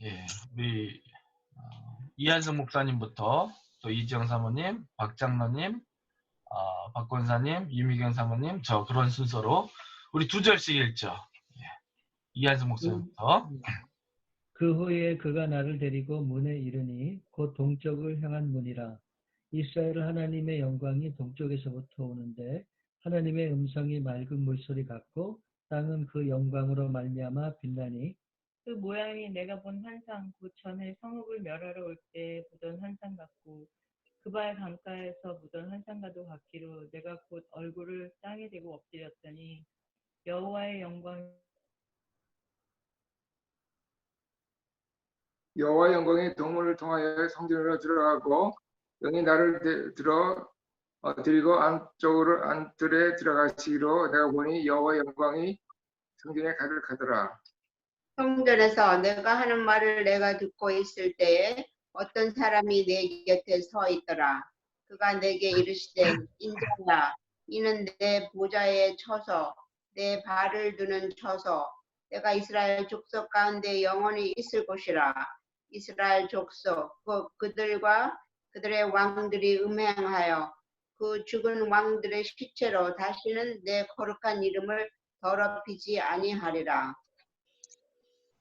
예, 우리 이한승 목사님부터 또 이지영 사모님, 박장로님, 박 권사님, 유미경 사모님, 저 그런 순서로 우리 두 절씩 읽죠. 예, 이한승 목사님부터. 그 후에 그가 나를 데리고 문에 이르니 곧 동쪽을 향한 문이라. 이스라엘 하나님의 영광이 동쪽에서부터 오는데 하나님의 음성이 맑은 물소리 같고 땅은 그 영광으로 말미암아 빛나니 그 모양이 내가 본 환상 곧 전에 성읍을 멸하러 올 때 보던 환상 같고 그발 강가에서 보던 환상과도 같기로 내가 곧 얼굴을 땅에 대고 엎드렸더니 여호와의 영광이 동문을 통하여 성전으로 들어가고 영이 나를 데리고 안뜰에 들어가시기로 내가 보니 여호와의 영광이 성전에 가득하더라. 성전에서 내가 하는 말을 내가 듣고 있을 때에 어떤 사람이 내 곁에 서 있더라. 그가 내게 이르시되 인자야 이는 내 보좌에 쳐서 내 발을 두는 처소 내가 이스라엘 족속 가운데 영원히 있을 곳이라. 이스라엘 족속 그들과 그들의 왕들이 음행하여 그 죽은 왕들의 시체로 다시는 내 거룩한 이름을 더럽히지 아니하리라.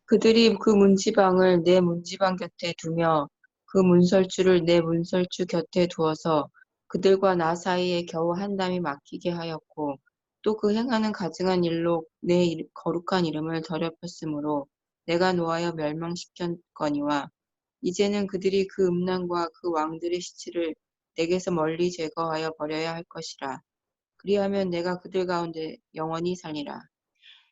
그들이 그 문지방을 내 문지방 곁에 두며 그 문설주를 내 문설주 곁에 두어서 그들과 나 사이에 겨우 한담이 막히게 하였고 또 그 행하는 가증한 일로 내 거룩한 이름을 더럽혔으므로 내가 노하여 멸망시켰거니와 이제는 그들이 그 음란과 그 왕들의 시체를 내게서 멀리 제거하여 버려야 할 것이라. 그리하면 내가 그들 가운데 영원히 살리라.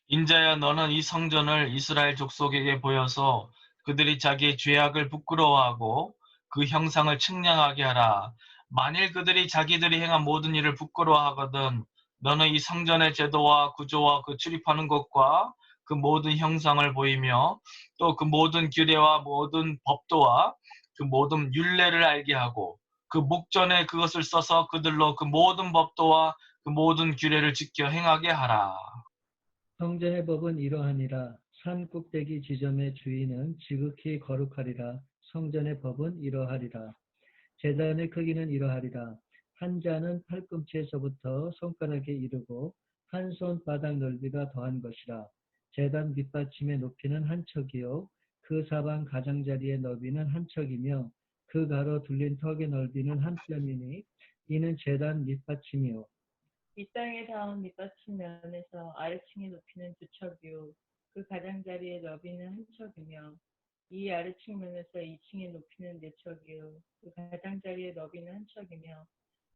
인자야 너는 이 성전을 이스라엘 족속에게 보여서 그들이 자기의 죄악을 부끄러워하고 그 형상을 측량하게 하라. 만일 그들이 자기들이 행한 모든 일을 부끄러워하거든 너는 이 성전의 제도와 구조와 그 출입하는 것과 그 모든 형상을 보이며 또 그 모든 규례와 모든 법도와 그 모든 율례를 알게 하고 그 목전에 그것을 써서 그들로 그 모든 법도와 그 모든 규례를 지켜 행하게 하라. 성전의 법은 이러하니라. 산 꼭대기 지점의 주인은 지극히 거룩하리라. 성전의 법은 이러하리라. 제단의 크기는 이러하리라. 한 자는 팔꿈치에서부터 손가락에 이르고 한 손바닥 넓이가 더한 것이라. 제단 밑받침의 높이는 한 척이요 그 사방 가장자리의 넓이는 한 척이며 그 가로 둘린 턱의 넓이는 한 뼘이니 이는 제단 밑받침이요 이 땅에 닿은 밑받침 면에서 아래층의 높이는 2척이요 그 가장자리의 너비는 1척이며 이 아래층 면에서 2층의 높이는 4척이요 그 가장자리의 너비는 1척이며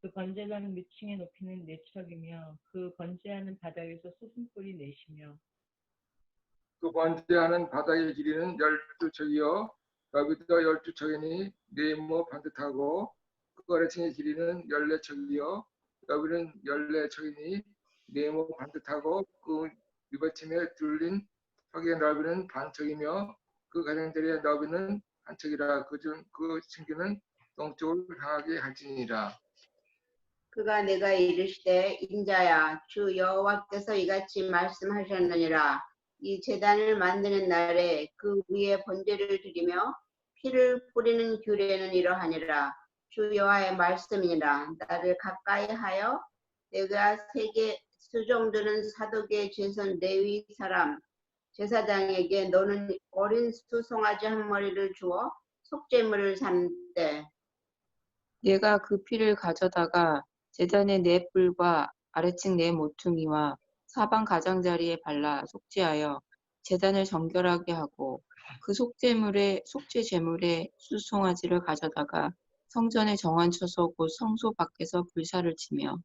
그 번제하는 밑층의 높이는 4척이며 그 번제하는 바닥에서 수순뿔이 4시며 그 번제하는 바닥의 길이는 12척이요 넓이도 12척이니 네모 반듯하고 그 아래층의 길이는 14척이요 넓이는 14척이니 네모 반듯하고 그 밑받침에 둘린 턱의 넓이는 반척이며 그 가장자리의 넓이는 한 척이라. 그 층기는 동쪽을 향하게 할지니라. 그가 내가 이르시되 인자야 주 여호와께서 이같이 말씀하셨느니라. 이 제단을 만드는 날에 그 위에 번제를 드리며 피를 뿌리는 규례는 이러하니라. 주 여호와의 말씀이니라. 나를 가까이 하여 내가 세계 수종드는 사독의 제선 레위 사람 제사장에게 너는 어린 수송아지 한 마리를 주어 속죄물을 삼되 내가 그 피를 가져다가 제단의 네 뿔과 아래층 네 모퉁이와 사방 가장자리에 발라 속죄하여 제단을 정결하게 하고 그 속죄 제물에 수송아지를 가져다가 성전의 정한 처소 곧 성소 밖에서 불사를 치며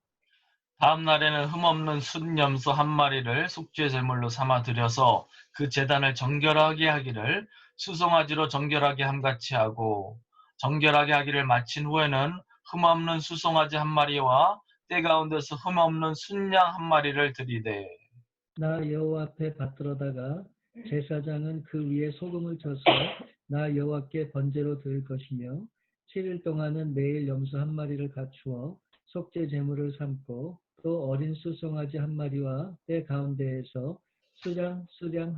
다음 날에는 흠없는 순염소 한 마리를 속죄 제물로 삼아 드려서 그 제단을 정결하게 하기를 수송아지로 정결하게 함같이 하고 정결하게 하기를 마친 후에는 흠없는 수송아지 한 마리와 때 가운데서 흠없는 순양 한 마리를 드리되 나 여호와 앞에 받들어다가 제사장은 그 위에 소금을 쳐서 나 여호와께 번제로 드릴 것이며 7일 동안은 매일 염소 한 마리를 갖추어 속죄 제물을 삼고 또 어린 수송아지 한 마리와 때 가운데에서 수량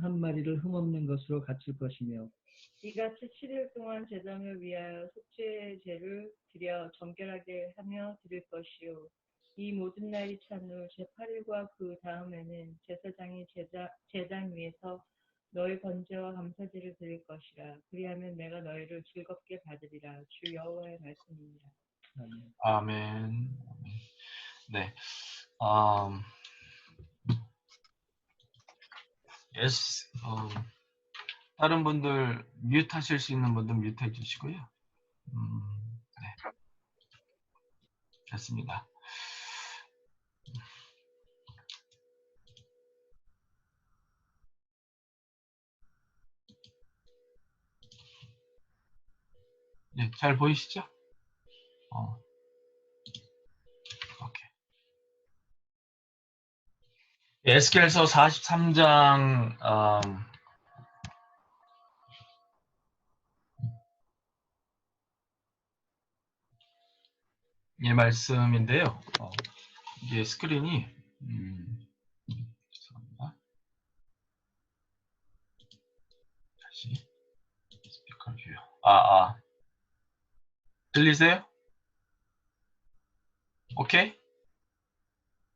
한 마리를 흠없는 것으로 갖출 것이며 이같이 7일 동안 제단을 위하여 속죄의 죄를 드려 정결하게 하며 드릴 것이요 이 모든 날이 찬 후 제8일과 그 다음에는 제사장이 제단 위에서 너희 번제와 감사제를 드릴 것이라. 그리하면 내가 너희를 즐겁게 받으리라. 주 여호와의 말씀입니다. 아멘. 아멘. 네. 다른 분들 뮤트 하실 수 있는 분들 뮤트 해주시고요. 네. 됐습니다. 네, 잘 보이시죠? 오케이. 에스겔서 43장 이 말씀인데요. 이게 스크린이 죄송합니다. 다시 스피커 뷰. 들리세요? 오케이?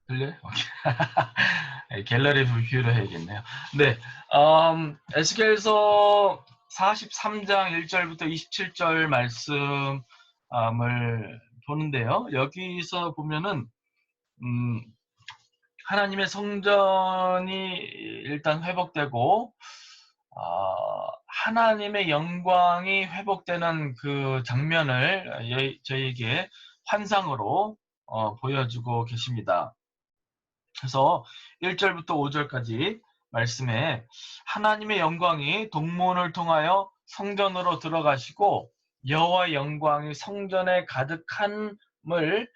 들려요? 오케이. 갤러리 뷰를 해야겠네요. 네, 에스겔서 43장 1절부터 27절 말씀을 보는데요. 여기서 보면은 하나님의 성전이 일단 회복되고 하나님의 영광이 회복되는 그 장면을 저희에게 환상으로 보여주고 계십니다. 그래서 1절부터 5절까지 말씀에 하나님의 영광이 동문을 통하여 성전으로 들어가시고 여호와의 영광이 성전에 가득함을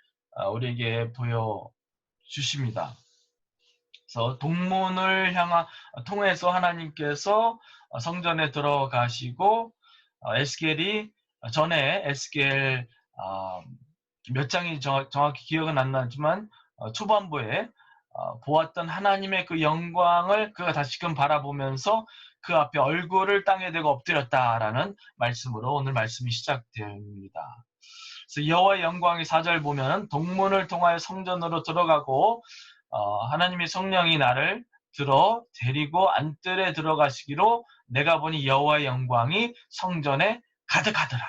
우리에게 보여주십니다. 그래서 동문을 통해서 하나님께서 성전에 들어가시고 에스겔이 전에 에스겔 몇 장이 정확히 기억은 안 나지만 초반부에 보았던 하나님의 그 영광을 그가 다시금 바라보면서 그 앞에 얼굴을 땅에 대고 엎드렸다라는 말씀으로 오늘 말씀이 시작됩니다. 그래서 여호와의 영광이 4절 보면 동문을 통하여 성전으로 들어가고 하나님의 성령이 나를 데리고 안뜰에 들어가시기로 내가 보니 여호와의 영광이 성전에 가득하더라.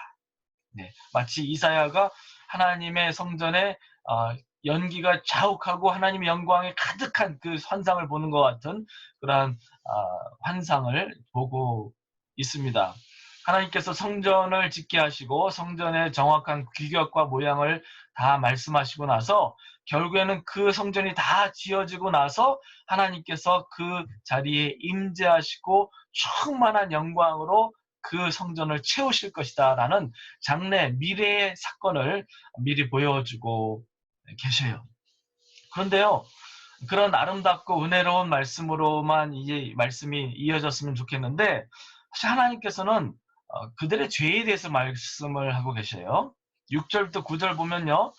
네, 마치 이사야가 하나님의 성전에 연기가 자욱하고 하나님의 영광이 가득한 그 환상을 보는 것 같은 그러한 환상을 보고 있습니다. 하나님께서 성전을 짓게 하시고 성전의 정확한 규격과 모양을 다 말씀하시고 나서 결국에는 그 성전이 다 지어지고 나서 하나님께서 그 자리에 임재하시고 충만한 영광으로 그 성전을 채우실 것이다 라는 장래 미래의 사건을 미리 보여주고 계셔요. 그런데요, 그런 아름답고 은혜로운 말씀으로만 이제 말씀이 이어졌으면 좋겠는데 사실 하나님께서는 그들의 죄에 대해서 말씀을 하고 계셔요. 6절부터 9절 보면요,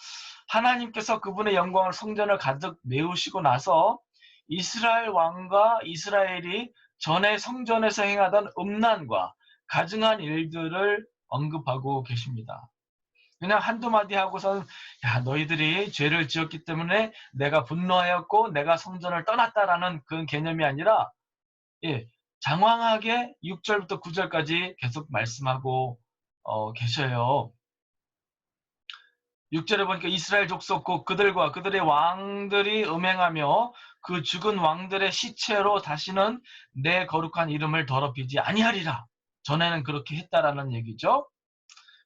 하나님께서 그분의 영광을 성전을 가득 메우시고 나서 이스라엘 왕과 이스라엘이 전에 성전에서 행하던 음란과 가증한 일들을 언급하고 계십니다. 그냥 한두 마디 하고선 야, 너희들이 죄를 지었기 때문에 내가 분노하였고 내가 성전을 떠났다라는 그런 개념이 아니라 장황하게 6절부터 9절까지 계속 말씀하고 계셔요. 6절에 보니까 이스라엘 족속 곧 그들과 그들의 왕들이 음행하며 그 죽은 왕들의 시체로 다시는 내 거룩한 이름을 더럽히지 아니하리라. 전에는 그렇게 했다라는 얘기죠.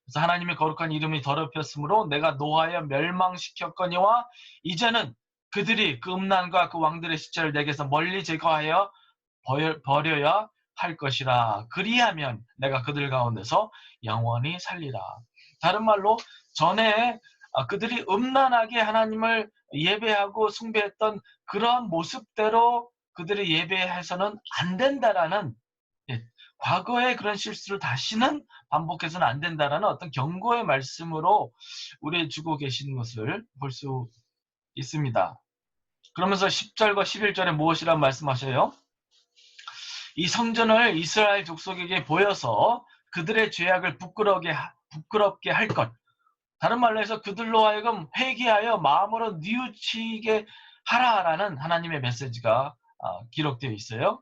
그래서 하나님의 거룩한 이름이 더럽혔으므로 내가 노하여 멸망시켰거니와 이제는 그들이 그 음란과 그 왕들의 시체를 내게서 멀리 제거하여 버려야 할 것이라. 그리하면 내가 그들 가운데서 영원히 살리라. 다른 말로 전에 그들이 음란하게 하나님을 예배하고 숭배했던 그런 모습대로 그들이 예배해서는 안 된다라는, 과거의 그런 실수를 다시는 반복해서는 안 된다라는 어떤 경고의 말씀으로 우리에게 주고 계신 것을 볼 수 있습니다. 그러면서 10절과 11절에 무엇이라고 말씀하셔요? 이 성전을 이스라엘 족속에게 보여서 그들의 죄악을 부끄럽게 할 것. 다른 말로 해서 그들로 하여금 회개하여 마음으로 뉘우치게 하라라는 하나님의 메시지가 기록되어 있어요.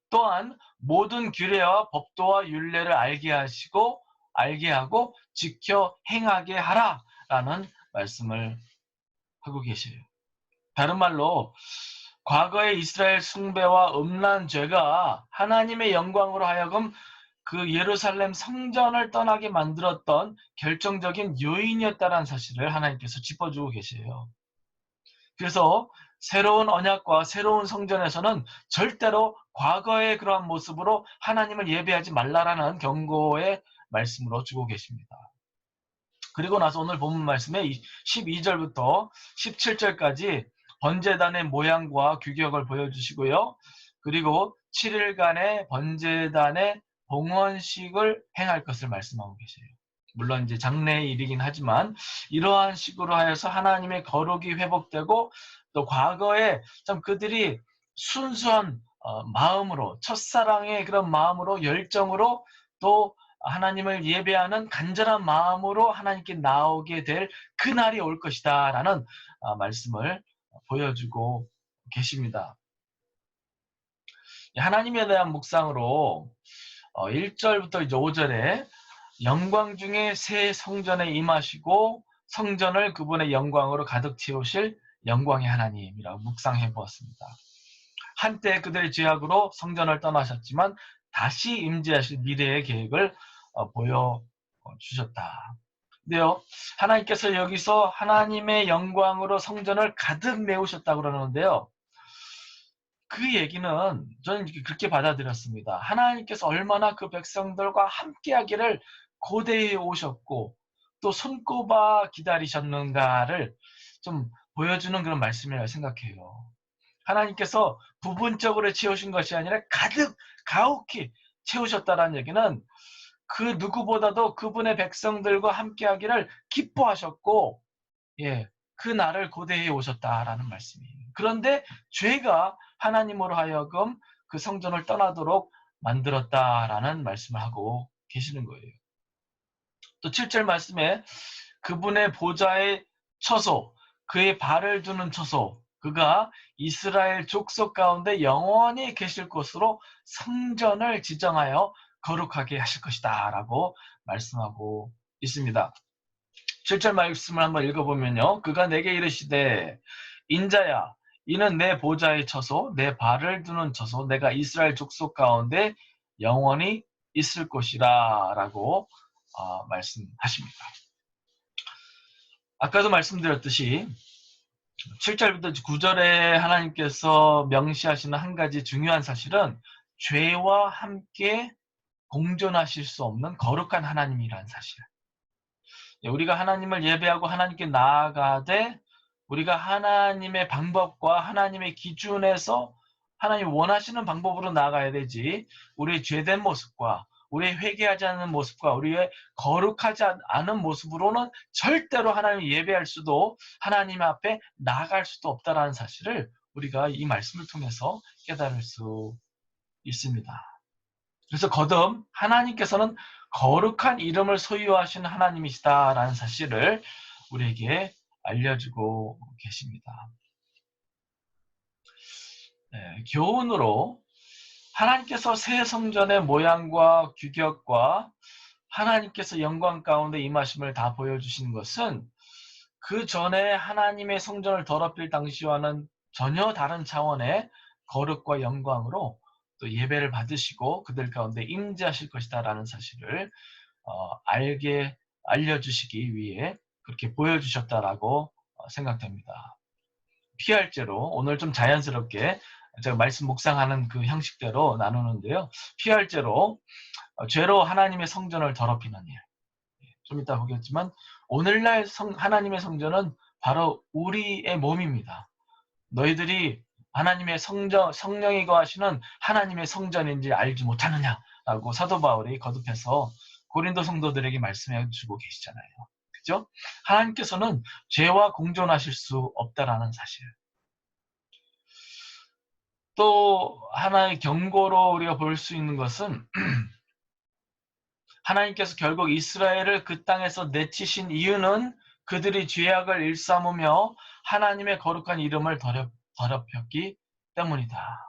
또한 모든 규례와 법도와 율례를 알게 하고 지켜 행하게 하라라는 말씀을 하고 계세요. 다른 말로 과거의 이스라엘 숭배와 음란 죄가 하나님의 영광으로 하여금 그 예루살렘 성전을 떠나게 만들었던 결정적인 요인이었다는 사실을 하나님께서 짚어주고 계세요. 그래서 새로운 언약과 새로운 성전에서는 절대로 과거의 그러한 모습으로 하나님을 예배하지 말라라는 경고의 말씀으로 주고 계십니다. 그리고 나서 오늘 본문 말씀에 12절부터 17절까지 번제단의 모양과 규격을 보여주시고요. 그리고 7일간의 번제단의 봉헌식을 행할 것을 말씀하고 계세요. 물론 이제 장래의 일이긴 하지만 이러한 식으로 하여서 하나님의 거룩이 회복되고 또 과거에 참 그들이 순수한 마음으로 첫사랑의 그런 마음으로 열정으로 또 하나님을 예배하는 간절한 마음으로 하나님께 나오게 될 그날이 올 것이다 라는 말씀을 보여주고 계십니다. 하나님에 대한 묵상으로 1절부터 이제 5절에 영광 중에 새 성전에 임하시고 성전을 그분의 영광으로 가득 채우실 영광의 하나님이라고 묵상해 보았습니다. 한때 그들의 죄악으로 성전을 떠나셨지만 다시 임재하실 미래의 계획을 보여주셨다. 근데요, 하나님께서 여기서 하나님의 영광으로 성전을 가득 메우셨다고 그러는데요. 그 얘기는 저는 그렇게 받아들였습니다. 하나님께서 얼마나 그 백성들과 함께하기를 고대해 오셨고 또 손꼽아 기다리셨는가를 좀 보여주는 그런 말씀이라고 생각해요. 하나님께서 부분적으로 채우신 것이 아니라 가득히 채우셨다는 얘기는 그 누구보다도 그분의 백성들과 함께하기를 기뻐하셨고 그 날을 고대해 오셨다라는 말씀이에요. 그런데 죄가 하나님으로 하여금 그 성전을 떠나도록 만들었다라는 말씀을 하고 계시는 거예요. 또 7절 말씀에 그분의 보좌의 처소, 그의 발을 두는 처소, 그가 이스라엘 족속 가운데 영원히 계실 곳으로 성전을 지정하여 거룩하게 하실 것이다 라고 말씀하고 있습니다. 7절 말씀을 한번 읽어보면요. 그가 내게 이르시되 인자야 이는 내 보좌의 처소 내 발을 두는 처소 내가 이스라엘 족속 가운데 영원히 있을 곳이라 라고 말씀하십니다. 아까도 말씀드렸듯이 7절부터 9절에 하나님께서 명시하시는 한 가지 중요한 사실은 죄와 함께 공존하실 수 없는 거룩한 하나님이라는 사실. 우리가 하나님을 예배하고 하나님께 나아가되 우리가 하나님의 방법과 하나님의 기준에서 하나님 원하시는 방법으로 나아가야 되지 우리의 죄된 모습과 우리의 회개하지 않는 모습과 우리의 거룩하지 않은 모습으로는 절대로 하나님을 예배할 수도 하나님 앞에 나아갈 수도 없다는 사실을 우리가 이 말씀을 통해서 깨달을 수 있습니다. 그래서 거듭 하나님께서는 거룩한 이름을 소유하시는 하나님이시다라는 사실을 우리에게 알려주고 계십니다. 교훈으로 하나님께서 새 성전의 모양과 규격과 하나님께서 영광 가운데 임하심을 다 보여주신 것은 그 전에 하나님의 성전을 더럽힐 당시와는 전혀 다른 차원의 거룩과 영광으로 또 예배를 받으시고 그들 가운데 임재하실 것이다라는 사실을 알려주시기 위해 그렇게 보여주셨다라고 생각됩니다. 피할죄로 오늘 좀 자연스럽게 제가 말씀 묵상하는 그 형식대로 나누는데요. 피할죄로 죄로 하나님의 성전을 더럽히는 일. 좀 이따 보겠지만 오늘날 하나님의 성전은 바로 우리의 몸입니다. 너희들이 하나님의 성령이 거하시는 하나님의 성전인지 알지 못하느냐라고 사도 바울이 거듭해서 고린도 성도들에게 말씀해 주고 계시잖아요. 그죠? 하나님께서는 죄와 공존하실 수 없다라는 사실. 또 하나의 경고로 우리가 볼 수 있는 것은 하나님께서 결국 이스라엘을 그 땅에서 내치신 이유는 그들이 죄악을 일삼으며 하나님의 거룩한 이름을 더럽혔기 때문이다.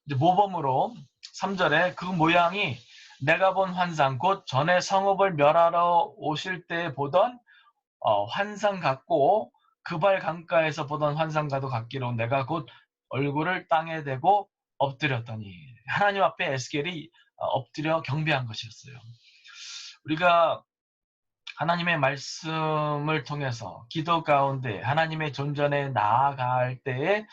이제 모범으로 3절에 그 모양이 내가 본 환상 곧 전에 성읍을 멸하러 오실 때 보던 환상 같고 그발 강가에서 보던 환상과도 같기로 내가 곧 얼굴을 땅에 대고 엎드렸더니 하나님 앞에 에스겔이 엎드려 경배한 것이었어요. 우리가 하나님의 말씀을 통해서 기도 가운데 하나님의 존전에 나아갈 때에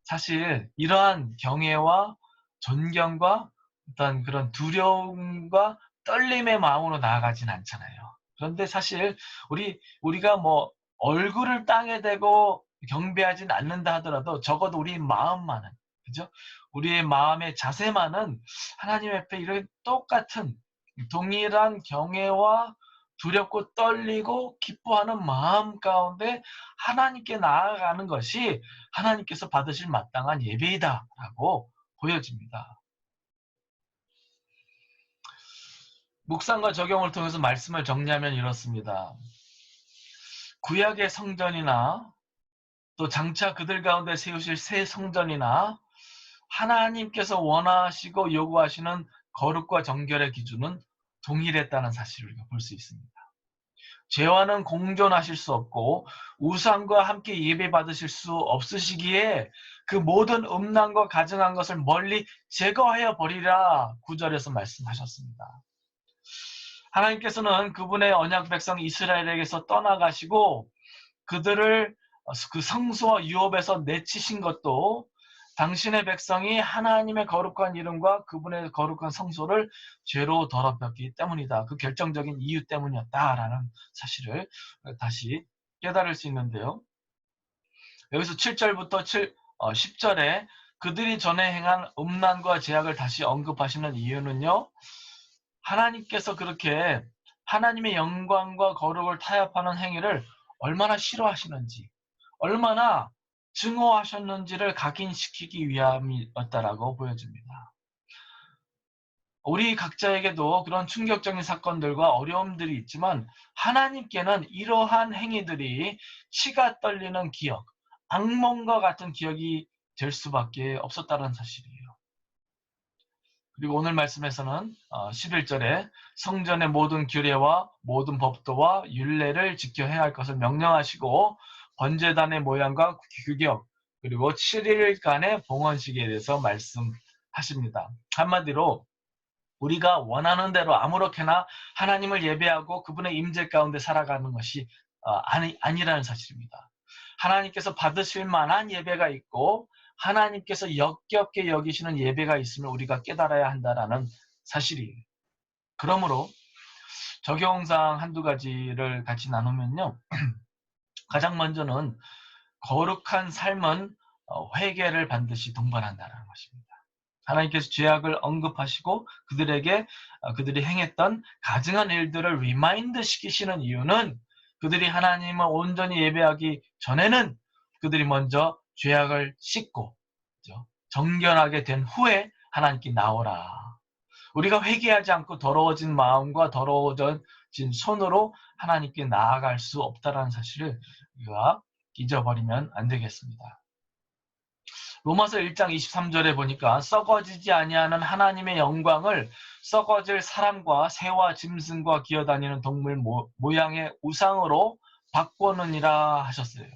사실 이러한 경외와 존경과 어떤 그런 두려움과 떨림의 마음으로 나아가진 않잖아요. 그런데 사실 우리가 뭐 얼굴을 땅에 대고 경배하진 않는다 하더라도 적어도 우리 마음만은, 그죠? 우리의 마음의 자세만은 하나님 앞에 이런 똑같은 동일한 경외와 두렵고 떨리고 기뻐하는 마음 가운데 하나님께 나아가는 것이 하나님께서 받으실 마땅한 예배이다라고 보여집니다. 묵상과 적용을 통해서 말씀을 정리하면 이렇습니다. 구약의 성전이나 또 장차 그들 가운데 세우실 새 성전이나 하나님께서 원하시고 요구하시는 거룩과 정결의 기준은 동일했다는 사실을 볼 수 있습니다. 죄와는 공존하실 수 없고 우상과 함께 예배받으실 수 없으시기에 그 모든 음란과 가증한 것을 멀리 제거하여 버리라 9절에서 말씀하셨습니다. 하나님께서는 그분의 언약 백성 이스라엘에게서 떠나가시고 그들을 그 성소와 유업에서 내치신 것도 당신의 백성이 하나님의 거룩한 이름과 그분의 거룩한 성소를 죄로 더럽혔기 때문이다. 그 결정적인 이유 때문이었다라는 사실을 다시 깨달을 수 있는데요. 여기서 7절부터 10절에 그들이 전에 행한 음란과 죄악을 다시 언급하시는 이유는요. 하나님께서 그렇게 하나님의 영광과 거룩을 타협하는 행위를 얼마나 싫어하시는지, 얼마나 증오하셨는지를 각인시키기 위함이었다라고 보여집니다. 우리 각자에게도 그런 충격적인 사건들과 어려움들이 있지만 하나님께는 이러한 행위들이 치가 떨리는 기억, 악몽과 같은 기억이 될 수밖에 없었다는 사실이에요. 그리고 오늘 말씀에서는 11절에 성전의 모든 규례와 모든 법도와 율례를 지켜야 할 것을 명령하시고 번제단의 모양과 규격 그리고 7일간의 봉헌식에 대해서 말씀하십니다. 한마디로 우리가 원하는 대로 아무렇게나 하나님을 예배하고 그분의 임재 가운데 살아가는 것이 아니라는 사실입니다. 하나님께서 받으실 만한 예배가 있고 하나님께서 역겹게 여기시는 예배가 있음을 우리가 깨달아야 한다는 사실이에요. 그러므로 적용상 한두 가지를 같이 나누면요. 가장 먼저는 거룩한 삶은 회개를 반드시 동반한다는 것입니다. 하나님께서 죄악을 언급하시고 그들이 행했던 가증한 일들을 리마인드 시키시는 이유는 그들이 하나님을 온전히 예배하기 전에는 그들이 먼저 죄악을 씻고 정결하게 된 후에 하나님께 나오라. 우리가 회개하지 않고 더러워진 마음과 더러워진 손으로 하나님께 나아갈 수 없다는 사실을 우리가 잊어버리면 안 되겠습니다. 로마서 1장 23절에 보니까 썩어지지 아니하는 하나님의 영광을 썩어질 사람과 새와 짐승과 기어다니는 동물 모양의 우상으로 바꾸느니라 하셨어요.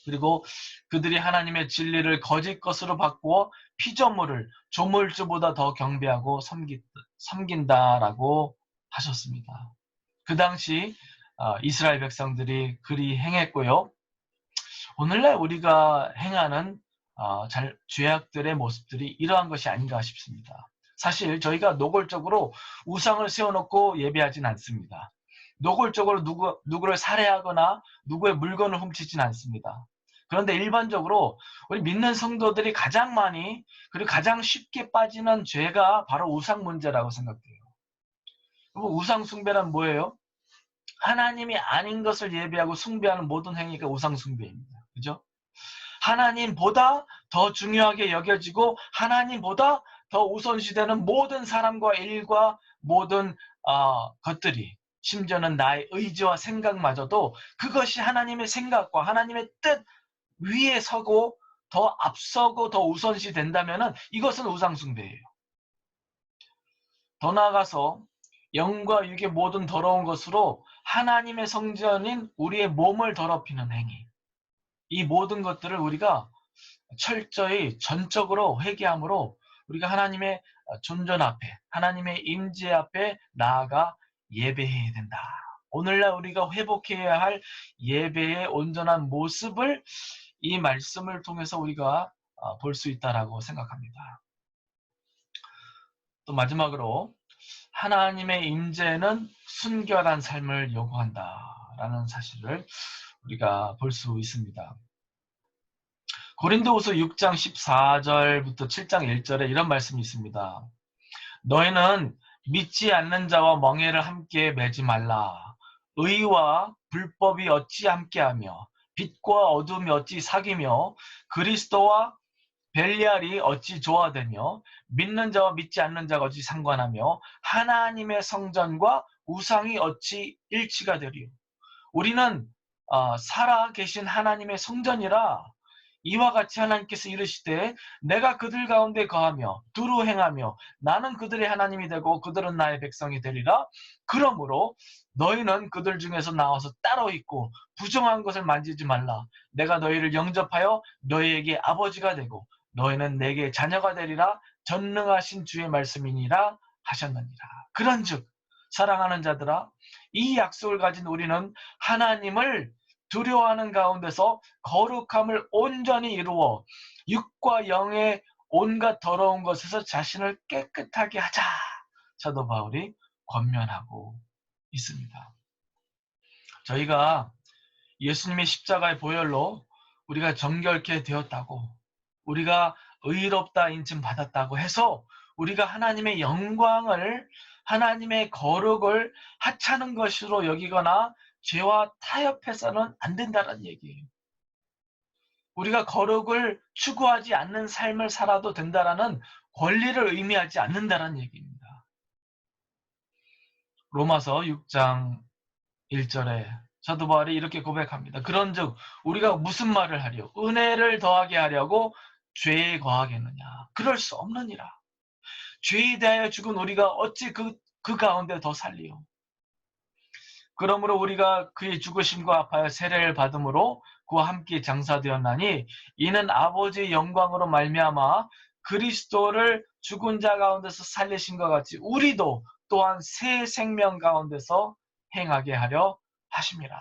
그리고 그들이 하나님의 진리를 거짓 것으로 바꾸어 피조물을 조물주보다 더 경배하고 섬긴다라고 하셨습니다. 그 당시 이스라엘 백성들이 그리 행했고요. 오늘날 우리가 행하는 죄악들의 모습들이 이러한 것이 아닌가 싶습니다. 사실 저희가 노골적으로 우상을 세워놓고 예배하진 않습니다. 노골적으로 누구를 살해하거나 누구의 물건을 훔치진 않습니다. 그런데 일반적으로 우리 믿는 성도들이 가장 많이 그리고 가장 쉽게 빠지는 죄가 바로 우상 문제라고 생각돼요. 우상 숭배란 뭐예요? 하나님이 아닌 것을 예배하고 숭배하는 모든 행위가 우상 숭배입니다. 그죠? 하나님보다 더 중요하게 여겨지고 하나님보다 더 우선시되는 모든 사람과 일과 모든 것들이, 심지어는 나의 의지와 생각마저도 그것이 하나님의 생각과 하나님의 뜻 위에 서고 더 앞서고 더 우선시 된다면 이것은 우상숭배예요. 더 나아가서 영과 육의 모든 더러운 것으로 하나님의 성전인 우리의 몸을 더럽히는 행위, 이 모든 것들을 우리가 철저히 전적으로 회개함으로 우리가 하나님의 존전 앞에, 하나님의 임재 앞에 나아가 예배해야 된다. 오늘날 우리가 회복해야 할 예배의 온전한 모습을 이 말씀을 통해서 우리가 볼 수 있다라고 생각합니다. 또 마지막으로 하나님의 임재는 순결한 삶을 요구한다라는 사실을 우리가 볼 수 있습니다. 고린도후서 6장 14절부터 7장 1절에 이런 말씀이 있습니다. 너희는 믿지 않는 자와 멍에를 함께 매지 말라. 의와 불법이 어찌 함께하며 빛과 어둠이 어찌 사귀며 그리스도와 벨리알이 어찌 조화되며 믿는 자와 믿지 않는 자가 어찌 상관하며 하나님의 성전과 우상이 어찌 일치가 되리요. 우리는 살아 계신 하나님의 성전이라 이와 같이 하나님께서 이르시되 내가 그들 가운데 거하며 두루 행하며 나는 그들의 하나님이 되고 그들은 나의 백성이 되리라. 그러므로 너희는 그들 중에서 나와서 따로 있고 부정한 것을 만지지 말라. 내가 너희를 영접하여 너희에게 아버지가 되고 너희는 내게 자녀가 되리라. 전능하신 주의 말씀이니라 하셨느니라. 그런즉 사랑하는 자들아, 이 약속을 가진 우리는 하나님을 두려워하는 가운데서 거룩함을 온전히 이루어 육과 영의 온갖 더러운 것에서 자신을 깨끗하게 하자. 사도 바울이 권면하고 있습니다. 저희가 예수님의 십자가의 보혈로 우리가 정결케 되었다고, 우리가 의롭다 인증받았다고 해서 우리가 하나님의 영광을, 하나님의 거룩을 하찮은 것으로 여기거나 죄와 타협해서는 안 된다는 얘기예요. 우리가 거룩을 추구하지 않는 삶을 살아도 된다라는 권리를 의미하지 않는다는 얘기입니다. 로마서 6장 1절에 사도 바울이 이렇게 고백합니다. 그런즉 우리가 무슨 말을 하려? 은혜를 더하게 하려고 죄에 거하겠느냐? 그럴 수 없느니라. 죄에 대하여 죽은 우리가 어찌 그 가운데 더 살리요? 그러므로 우리가 그의 죽으심과 아파여 세례를 받음으로 그와 함께 장사되었나니 이는 아버지의 영광으로 말미암아 그리스도를 죽은 자 가운데서 살리신 것 같이 우리도 또한 새 생명 가운데서 행하게 하려 하심이라.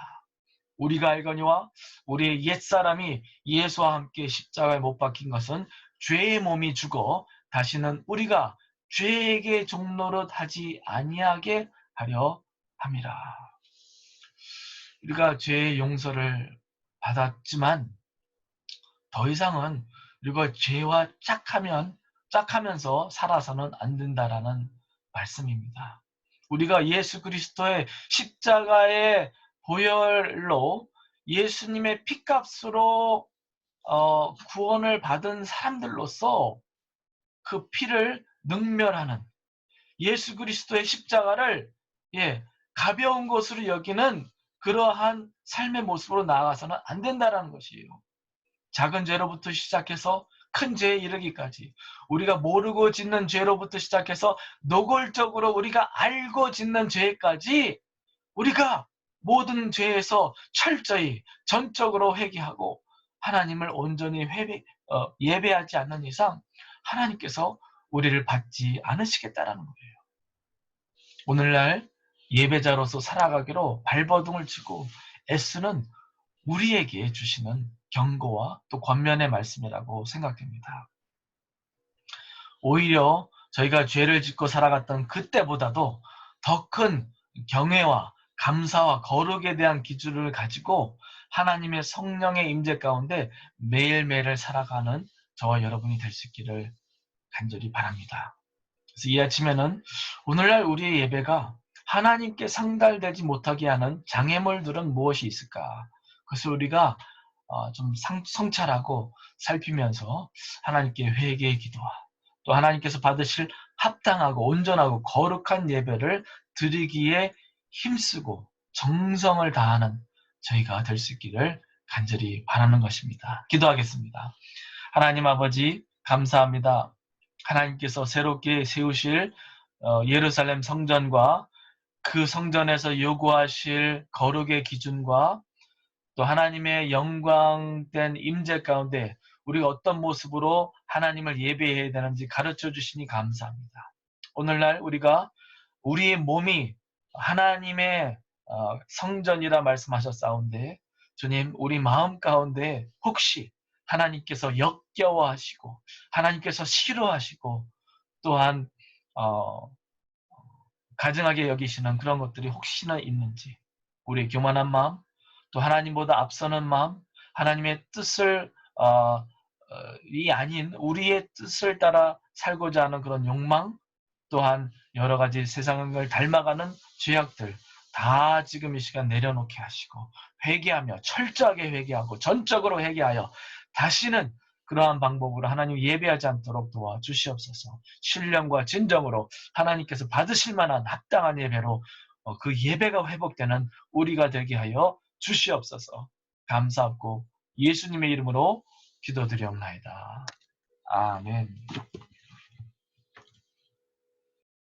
우리가 알거니와 우리의 옛사람이 예수와 함께 십자가에 못 박힌 것은 죄의 몸이 죽어 다시는 우리가 죄에게 종노릇 하지 아니하게 하려 함이라. 우리가 죄의 용서를 받았지만 더 이상은 우리가 죄와 짝하면서 살아서는 안 된다라는 말씀입니다. 우리가 예수 그리스도의 십자가의 보혈로 예수님의 피값으로 구원을 받은 사람들로서 그 피를 능멸하는, 예수 그리스도의 십자가를 가벼운 것으로 여기는 그러한 삶의 모습으로 나아가서는 안 된다는 것이에요. 작은 죄로부터 시작해서 큰 죄에 이르기까지, 우리가 모르고 짓는 죄로부터 시작해서 노골적으로 우리가 알고 짓는 죄까지 우리가 모든 죄에서 철저히 전적으로 회개하고 하나님을 온전히 예배하지 않는 이상 하나님께서 우리를 받지 않으시겠다라는 거예요. 오늘날 예배자로서 살아가기로 발버둥을 치고 애쓰는 우리에게 주시는 경고와 또 권면의 말씀이라고 생각됩니다. 오히려 저희가 죄를 짓고 살아갔던 그때보다도 더 큰 경외와 감사와 거룩에 대한 기준을 가지고 하나님의 성령의 임재 가운데 매일매일 살아가는 저와 여러분이 될 수 있기를 간절히 바랍니다. 그래서 이 아침에는 오늘날 우리의 예배가 하나님께 상달되지 못하게 하는 장애물들은 무엇이 있을까? 그것을 우리가 좀 성찰하고 살피면서 하나님께 회개의 기도와 또 하나님께서 받으실 합당하고 온전하고 거룩한 예배를 드리기에 힘쓰고 정성을 다하는 저희가 될 수 있기를 간절히 바라는 것입니다. 기도하겠습니다. 하나님 아버지 감사합니다. 하나님께서 새롭게 세우실 예루살렘 성전과 그 성전에서 요구하실 거룩의 기준과 또 하나님의 영광된 임재 가운데 우리가 어떤 모습으로 하나님을 예배해야 되는지 가르쳐 주시니 감사합니다. 오늘날 우리가 우리의 몸이 하나님의 성전이라 말씀하셨사온데 주님 우리 마음 가운데 혹시 하나님께서 역겨워하시고 하나님께서 싫어하시고 또한 가증하게 여기시는 그런 것들이 혹시나 있는지 우리의 교만한 마음 또 하나님보다 앞서는 마음 하나님의 뜻을 이 아닌 우리의 뜻을 따라 살고자 하는 그런 욕망 또한 여러 가지 세상을 닮아가는 죄악들 다 지금 이 시간 내려놓게 하시고 회개하며 철저하게 회개하고 전적으로 회개하여 다시는 그러한 방법으로 하나님 예배하지 않도록 도와주시옵소서. 신령과 진정으로 하나님께서 받으실 만한 합당한 예배로 그 예배가 회복되는 우리가 되게 하여 주시옵소서. 감사하고 예수님의 이름으로 기도드리옵나이다. 아멘.